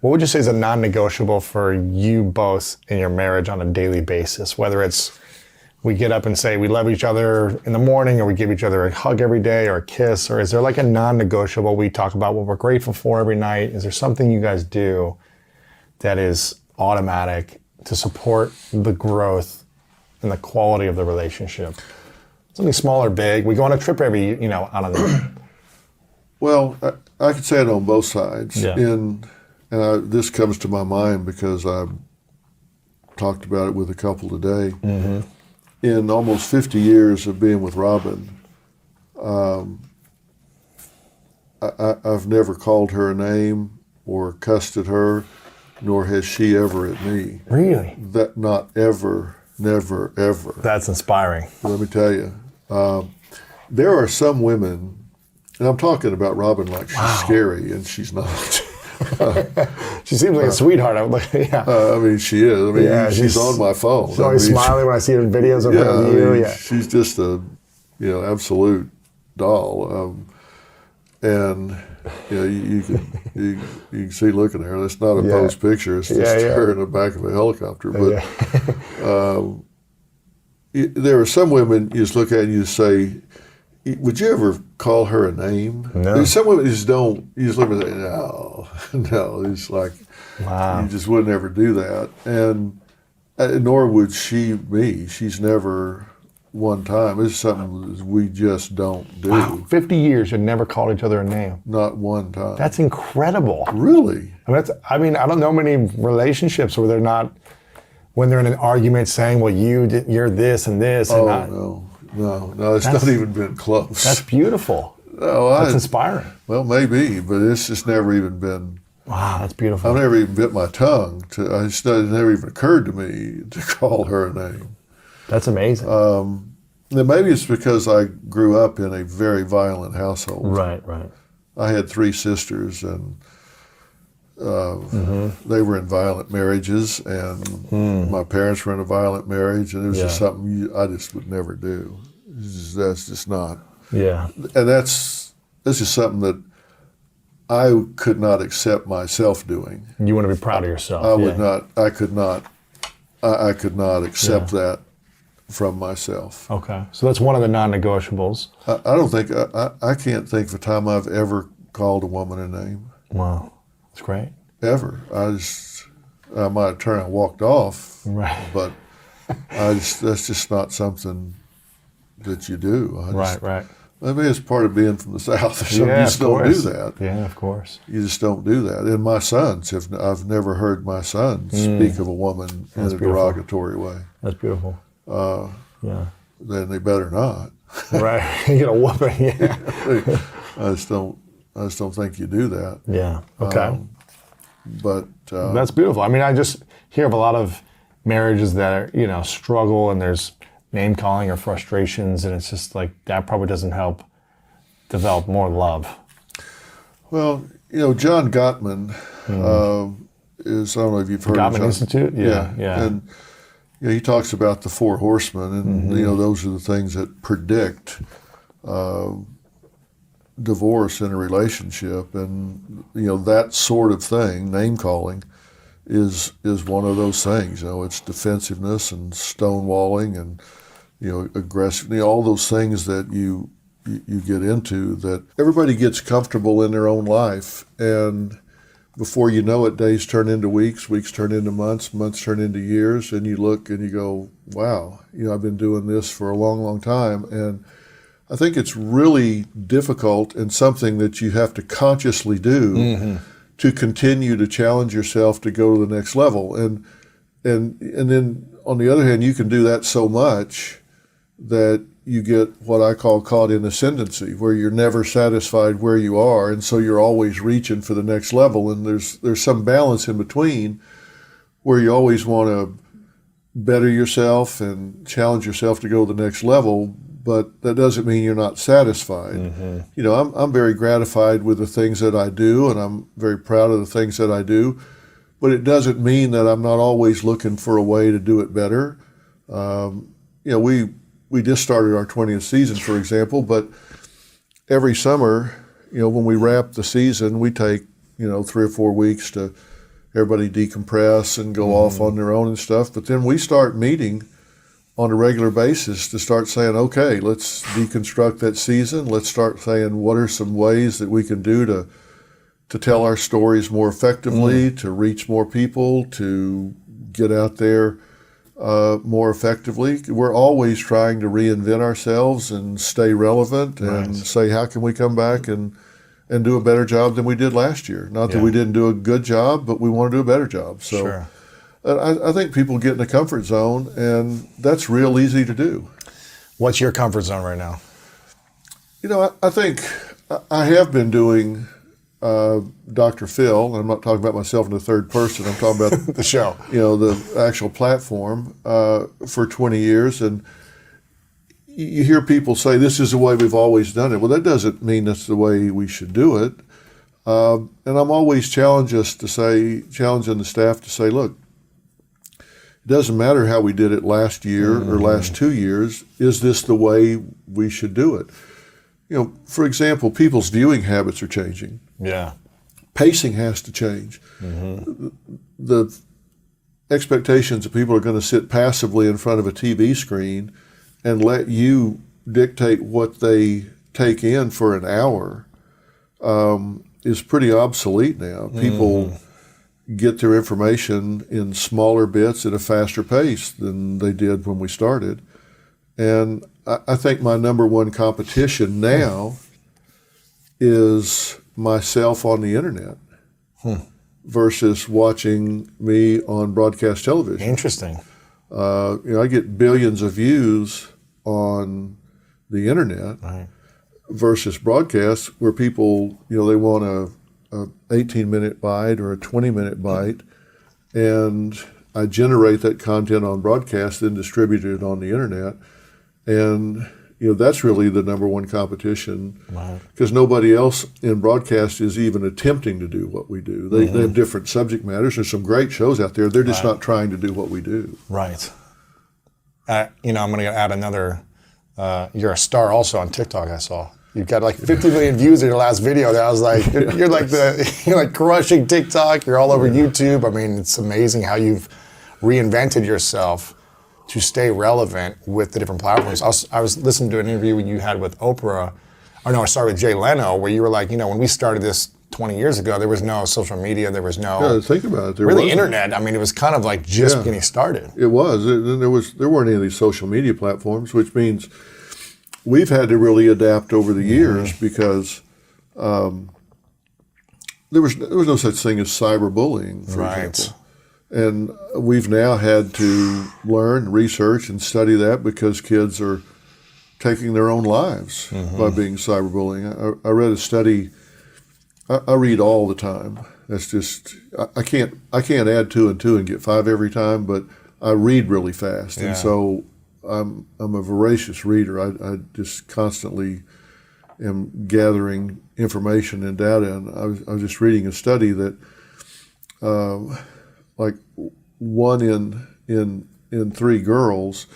what would you say is a non-negotiable for you both in your marriage on a daily basis? Whether it's we get up and say we love each other in the morning, or we give each other a hug every day or a kiss, or is there like a non-negotiable we talk about what we're grateful for every night? Is there something you guys do that is automatic to support the growth and the quality of the relationship? Something small or big. We go on a trip every, out on the... Well, I could say it on both sides. Yeah. This comes to my mind because I talked about it with a couple today. Mm-hmm. In almost 50 years of being with Robin, I've never called her a name or cussed at her, nor has she ever at me. Really? That not ever, never, ever. That's inspiring. Let me tell you, there are some women, and I'm talking about Robin like she's scary, and she's not. She seems like a sweetheart. I mean, she is. I mean, she's on my phone. She's always smiling when I see her in videos of her and you. Yeah, she's just a, absolute doll. And you can see looking at her. That's not a posed picture. It's just her in the back of a helicopter. But there are some women you just look at and you say, would you ever call her a name? No. There's some women just don't. You just look at it, no. It's like, you just wouldn't ever do that. And nor would she me. She's never one time. It's something we just don't do. Wow. 50 years, you never called each other a name. Not one time. That's incredible. Really? I don't know many relationships where they're not, when they're in an argument saying, well, you're this and this. And No, it's not even been close. That's beautiful. No, that's inspiring. Well, maybe, but it's just never even been. Wow, that's beautiful. I've never even bit my tongue. It never even occurred to me to call her a name. That's amazing. Then maybe it's because I grew up in a very violent household. Right. I had 3 sisters, and they were in violent marriages, and my parents were in a violent marriage, and it was just something I just would never do. That's just not. Yeah. And that's just something that I could not accept myself doing. You want to be proud of yourself. I would not. I could not accept that from myself. Okay. So that's one of the non-negotiables. I don't think I can't think of a time I've ever called a woman a name. Wow. That's great. Ever. I might have turned and walked off. Right. But that's just not something that you do. Right. Maybe it's part of being from the South. You just don't do that. Yeah, of course. You just don't do that. And my sons, I've never heard my sons speak of a woman in a derogatory way. That's beautiful. Then they better not. Right. You get a whooping. Yeah. I just don't think you do that. Yeah. Okay. But that's beautiful. I mean, I just hear of a lot of marriages that are, struggle, and there's name calling or frustrations, and it's just like that probably doesn't help develop more love. Well, John Gottman is, I don't know if you've heard of Gottman Institute? Yeah. And he talks about the 4 horsemen, and those are the things that predict divorce in a relationship, and that sort of thing, name calling, is one of those things. It's defensiveness and stonewalling and aggressive, all those things that you get into, that everybody gets comfortable in their own life, and before you know it, days turn into weeks, weeks turn into months, months turn into years, and you look and you go, wow, I've been doing this for a long, long time. And I think it's really difficult and something that you have to consciously do to continue to challenge yourself to go to the next level. And then on the other hand, you can do that so much that you get what I call caught in ascendancy, where you're never satisfied where you are, and so you're always reaching for the next level. And there's some balance in between where you always want to better yourself and challenge yourself to go to the next level, but that doesn't mean you're not satisfied. I'm very gratified with the things that I do, and I'm very proud of the things that I do, but it doesn't mean that I'm not always looking for a way to do it better. We just started our 20th season, for example, but every summer, when we wrap the season, we take, 3 or 4 weeks to everybody decompress and go off on their own and stuff. But then we start meeting on a regular basis to start saying, okay, let's deconstruct that season. Let's start saying, what are some ways that we can do to tell our stories more effectively, to reach more people, to get out there more effectively. We're always trying to reinvent ourselves and stay relevant and say, how can we come back and do a better job than we did last year? Not that we didn't do a good job, but we want to do a better job. So I think people get in a comfort zone, and that's real easy to do. What's your comfort zone right now? You know, I think I have been doing Dr. Phil, and I'm not talking about myself in the third person, I'm talking about the show, you know, the actual platform for 20 years. And you hear people say, this is the way we've always done it. Well, that doesn't mean that's the way we should do it. And I'm always challenging the staff to say, look, it doesn't matter how we did it last year or last 2 years. Is this the way we should do it? You know, for example, people's viewing habits are changing. Yeah. Pacing has to change. The expectations that people are going to sit passively in front of a TV screen and let you dictate what they take in for an hour is pretty obsolete now. People get their information in smaller bits at a faster pace than they did when we started. And I think my number one competition now is myself on the internet versus watching me on broadcast television. Interesting. You know, I get billions of views on the internet versus broadcast, where people, you know, they want a 18-minute bite or a 20-minute bite, and I generate that content on broadcast and distribute it on the internet. And you know, that's really the number one competition, because nobody else in broadcast is even attempting to do what we do. They have different subject matters. There's some great shows out there. They're just not trying to do what we do. Right. You know, I'm going to add another. You're a star also on TikTok, I saw. You've got like 50 million views in your last video. That I was like, you're like crushing TikTok. You're all over YouTube. I mean, it's amazing how you've reinvented yourself to stay relevant with the different platforms. I was listening to an interview you had with Oprah, with Jay Leno, where you were like, you know, when we started this 20 years ago, there was no social media, there was no think about it. Really internet. I mean, it was kind of like just getting started. It was. There weren't any of these social media platforms, which means we've had to really adapt over the years because there was no such thing as cyberbullying, for example. And we've now had to learn, research, and study that because kids are taking their own lives by being cyberbullying. I read a study. I read all the time. That's just I can't add 2 and 2 and get 5 every time, but I read really fast, and so I'm a voracious reader. I just constantly am gathering information and data, and I was just reading a study that like 1 in 3 girls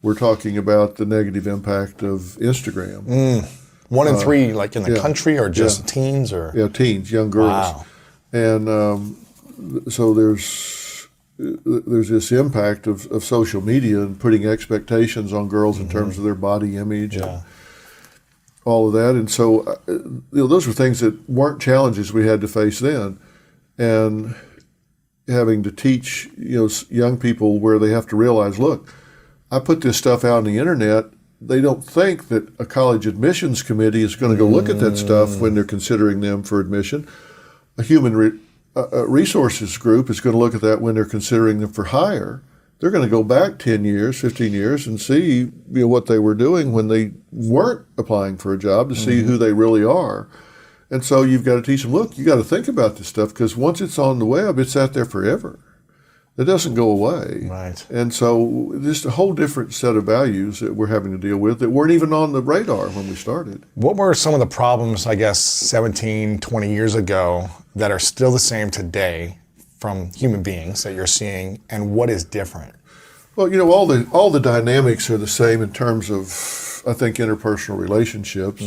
were talking about the negative impact of Instagram. 1 in 3, like in the country, or just teens, or teens, young girls. Wow. And so there's this impact of social media and putting expectations on girls in terms of their body image and all of that. And so you know, those were things that weren't challenges we had to face then, and having to teach, you know, young people where they have to realize, look, I put this stuff out on the internet. They don't think that a college admissions committee is going to go look at that stuff when they're considering them for admission. A human resources group is going to look at that when they're considering them for hire. They're going to go back 10 years, 15 years and see, you know, what they were doing when they weren't applying for a job, to see who they really are. And so you've got to teach them, look, you got to think about this stuff, because once it's on the web, it's out there forever. It doesn't go away. Right. And so just a whole different set of values that we're having to deal with that weren't even on the radar when we started. What were some of the problems, I guess, 17, 20 years ago that are still the same today from human beings that you're seeing, and what is different? Well, you know, all the dynamics are the same in terms of, I think, interpersonal relationships.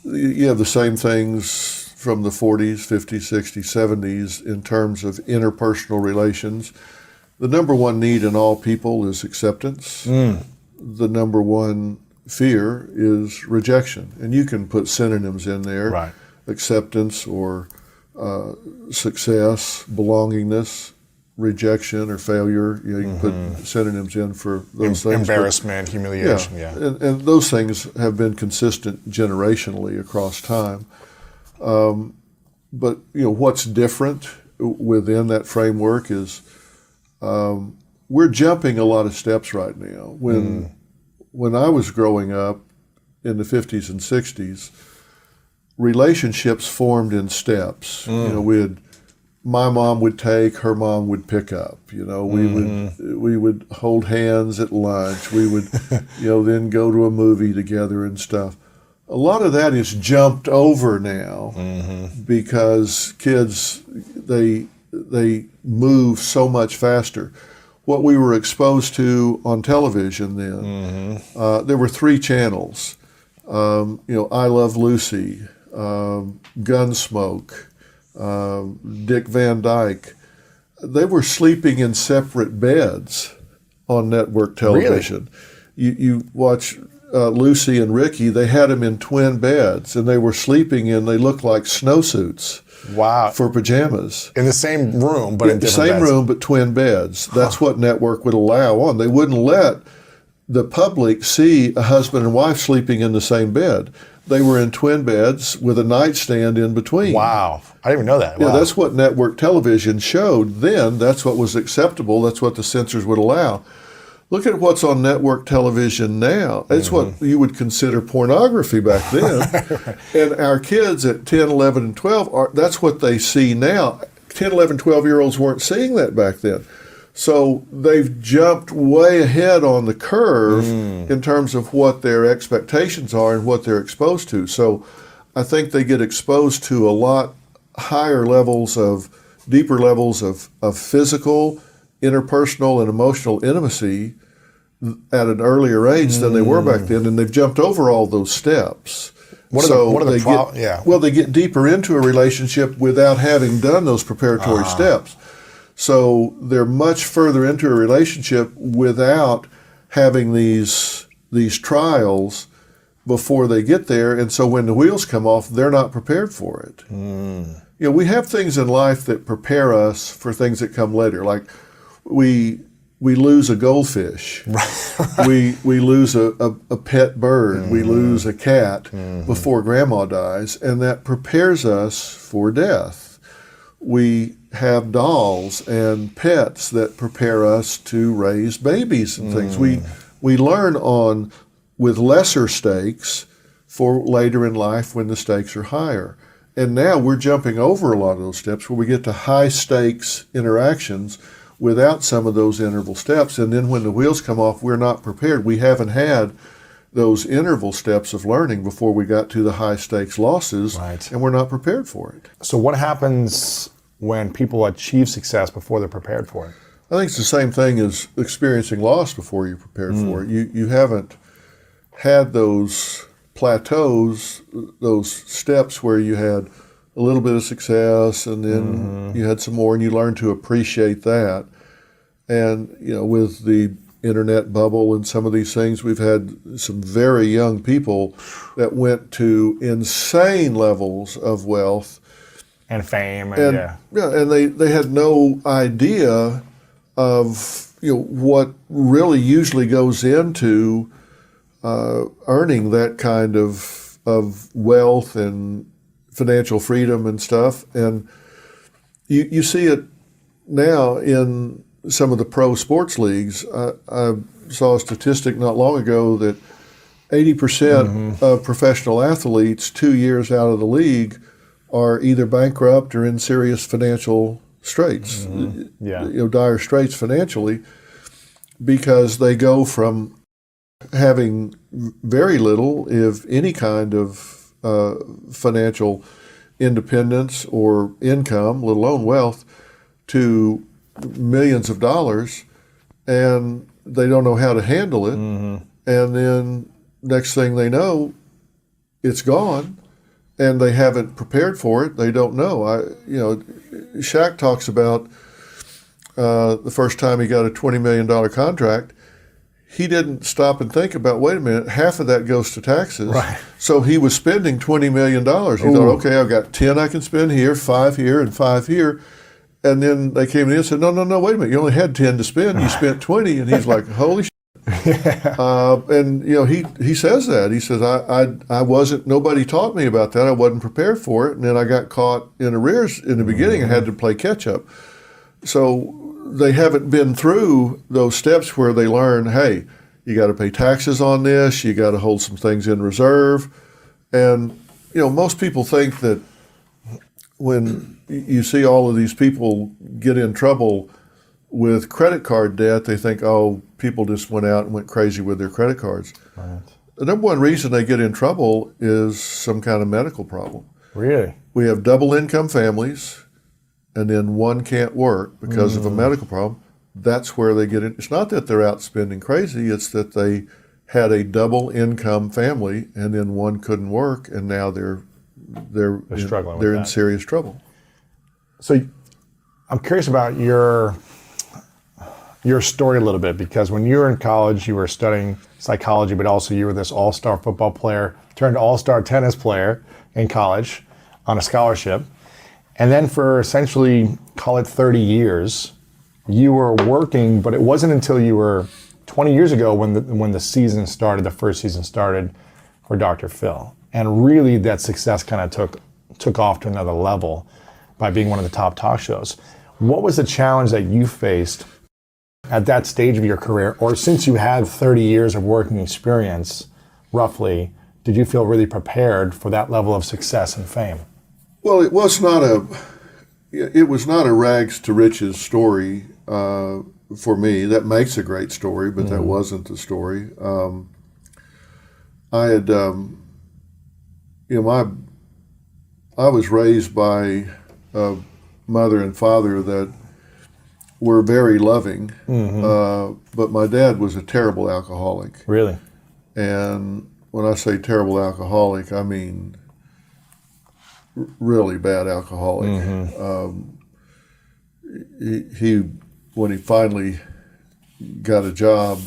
You have the same things from the 40s, 50s, 60s, 70s in terms of interpersonal relations. The number one need in all people is acceptance. The number one fear is rejection. And you can put synonyms in there, Right. acceptance or success, belongingness, rejection or failure. You can put synonyms in for those things. Embarrassment, humiliation, yeah. And those things have been consistent generationally across time. But what's different within that framework is we're jumping a lot of steps right now. When I was growing up in the 50s and 60s, relationships formed in steps. My mom would take, her mom would pick up. We would hold hands at lunch. We would, then go to a movie together and stuff. A lot of that is jumped over now because kids they move so much faster. What we were exposed to on television then, there were 3 channels. I Love Lucy, Gunsmoke, Dick Van Dyke. They were sleeping in separate beds on network television. Really? You watch Lucy and Ricky, they had them in twin beds, and they were sleeping they looked like snowsuits. Wow. For pajamas. In the same room, but in different beds. Same room, but twin beds. That's what network would allow on. They wouldn't let the public see a husband and wife sleeping in the same bed. They were in twin beds with a nightstand in between. Wow. I didn't even know that. Yeah, wow. That's what network television showed then. That's what was acceptable. That's what the censors would allow. Look at what's on network television now. It's what you would consider pornography back then. And our kids at 10, 11, and 12, that's what they see now. 10, 11, 12-year-olds weren't seeing that back then. So they've jumped way ahead on the curve in terms of what their expectations are and what they're exposed to. So I think they get exposed to a lot higher levels deeper levels of physical, interpersonal, and emotional intimacy at an earlier age than they were back then, and they've jumped over all those steps. They get deeper into a relationship without having done those preparatory steps. So they're much further into a relationship without having these trials before they get there, and so when the wheels come off, they're not prepared for it. We have things in life that prepare us for things that come later, like we lose a goldfish, we lose a pet bird, we lose a cat before grandma dies, and that prepares us for death. We have dolls and pets that prepare us to raise babies and things. We learn with lesser stakes for later in life when the stakes are higher. And now we're jumping over a lot of those steps where we get to high stakes interactions without some of those interval steps. And then when the wheels come off, we're not prepared. We haven't had those interval steps of learning before we got to the high stakes losses, and we're not prepared for it. So what happens when people achieve success before they're prepared for it? I think it's the same thing as experiencing loss before you're prepared for it. You haven't had those plateaus, those steps where you had a little bit of success and then you had some more and you learned to appreciate that. And, with the internet bubble and some of these things, we've had some very young people that went to insane levels of wealth. And fame. And they had no idea of, what really usually goes into earning that kind of wealth and financial freedom and stuff. And you see it now in some of the pro sports leagues. I saw a statistic not long ago that 80% of professional athletes 2 years out of the league are either bankrupt or in serious financial straits, dire straits financially, because they go from having very little, if any kind of financial independence or income, let alone wealth, to millions of dollars, and they don't know how to handle it. And then next thing they know, it's gone, and they haven't prepared for it. They don't know. Shaq talks about the first time he got a $20 million contract. He didn't stop and think about, wait a minute, half of that goes to taxes. Right. So he was spending $20 million. He thought, okay, I've got 10 I can spend here, 5 here, and 5 here. And then they came in and said, no, wait a minute, you only had 10 to spend. You spent 20. And he's like, holy shit. Yeah. And he says that. He says, I wasn't, nobody taught me about that. I wasn't prepared for it. And then I got caught in arrears in the beginning and had to play catch up. So they haven't been through those steps where they learn, hey, you got to pay taxes on this, you got to hold some things in reserve. And, most people think that when you see all of these people get in trouble with credit card debt, they think, oh, people just went out and went crazy with their credit cards. Right. The number one reason they get in trouble is some kind of medical problem. Really? We have double income families, and then one can't work because of a medical problem. That's where they get in. It's not that they're out spending crazy, it's that they had a double income family and then one couldn't work, and now they're struggling with they're in that. serious trouble. So I'm curious about your story a little bit, because when you were in college, you were studying psychology, but also you were this all-star football player, turned all-star tennis player in college on a scholarship. And then for essentially, call it 30 years, you were working, but it wasn't until you were 20 years ago when the season started, the first season started for Dr. Phil. And really that success kind of took off to another level by being one of the top talk shows. What was the challenge that you faced at that stage of your career, or since you had 30 years of working experience, roughly, did you feel really prepared for that level of success and fame? Well, it was not a rags to riches story for me. That makes a great story, but that wasn't the story. I had, I was raised by a mother and father that were very loving, but my dad was a terrible alcoholic. Really? And when I say terrible alcoholic, I mean really bad alcoholic. He when he finally got a job,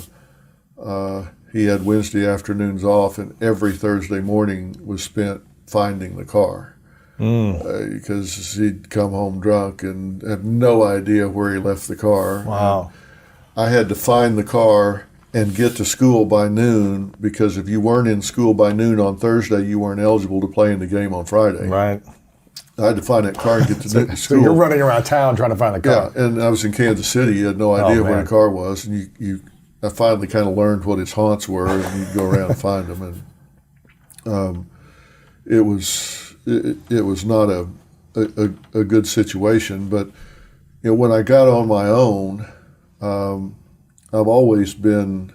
he had Wednesday afternoons off, and every Thursday morning was spent finding the car. Because he'd come home drunk and have no idea where he left the car. Wow. And I had to find the car and get to school by noon, because if you weren't in school by noon on Thursday, you weren't eligible to play in the game on Friday. Right. I had to find that car and get to school. So you're running around town trying to find the car. Yeah, and I was in Kansas City. You had no idea where the car was. And I finally kind of learned what his haunts were, and you'd go around and find them. And it was not a good situation. But when I got on my own, I've always been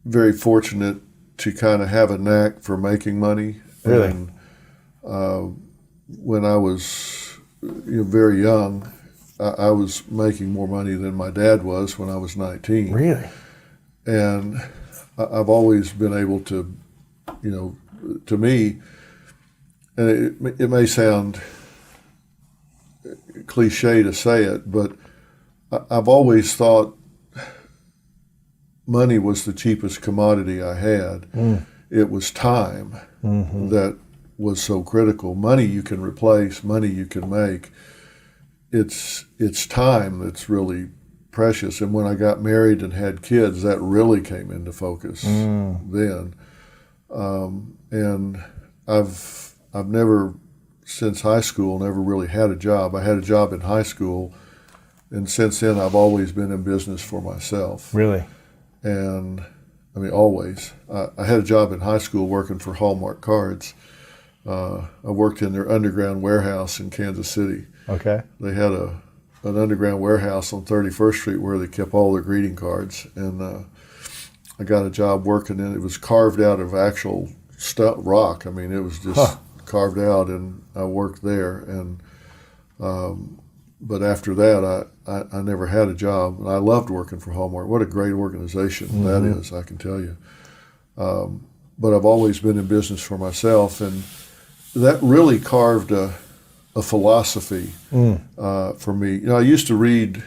very fortunate to kind of have a knack for making money. Really? And when I was very young, I was making more money than my dad was when I was 19. Really? And I've always been able to, to me, and it may sound cliche to say it, but I've always thought money was the cheapest commodity I had. It was time that was so critical. Money you can replace, money you can make. It's time that's really precious. And when I got married and had kids, that really came into focus then. And I've never, since high school, never really had a job. I had a job in high school, and since then I've always been in business for myself. Really? And I mean, always. I had a job in high school working for Hallmark Cards. I worked in their underground warehouse in Kansas City. Okay. They had an underground warehouse on 31st Street where they kept all their greeting cards. And I got a job working in it. It was carved out of actual rock. I mean, it was just carved out, and I worked there. And but after that, I never had a job. And I loved working for Hallmark. What a great organization that is, I can tell you. But I've always been in business for myself, and that really carved a philosophy for me. I used to read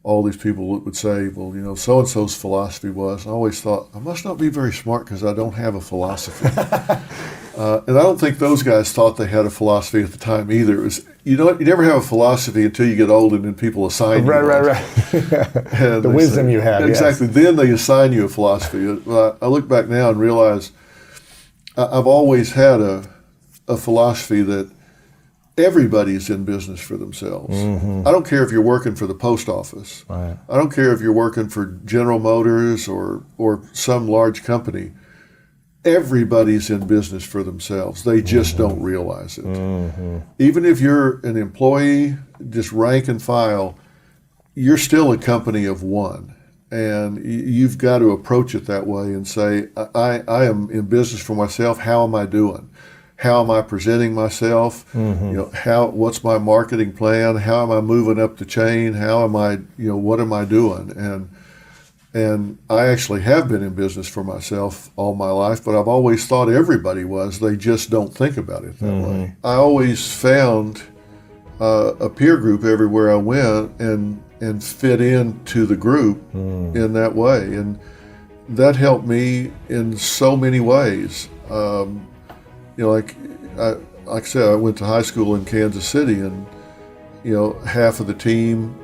all these people that would say, well, so and so's philosophy was. I always thought I must not be very smart because I don't have a philosophy. And I don't think those guys thought they had a philosophy at the time either. It was, you never have a philosophy until you get old and then people assign you one. Right. The wisdom you have. Exactly. Yes. Then they assign you a philosophy. I look back now and realize I've always had a philosophy that everybody's in business for themselves. I don't care if you're working for the post office. Right. I don't care if you're working for General Motors or some large company. Everybody's in business for themselves. They just don't realize it. Even if you're an employee, just rank and file, you're still a company of one. And you've got to approach it that way and say, I am in business for myself. How am I doing? How am I presenting myself? What's my marketing plan? How am I moving up the chain? How am I, what am I doing? And I actually have been in business for myself all my life, but I've always thought everybody was. They just don't think about it that way. I always found a peer group everywhere I went and fit into the group in that way. And that helped me in so many ways. Like I said, I went to high school in Kansas City, and half of the team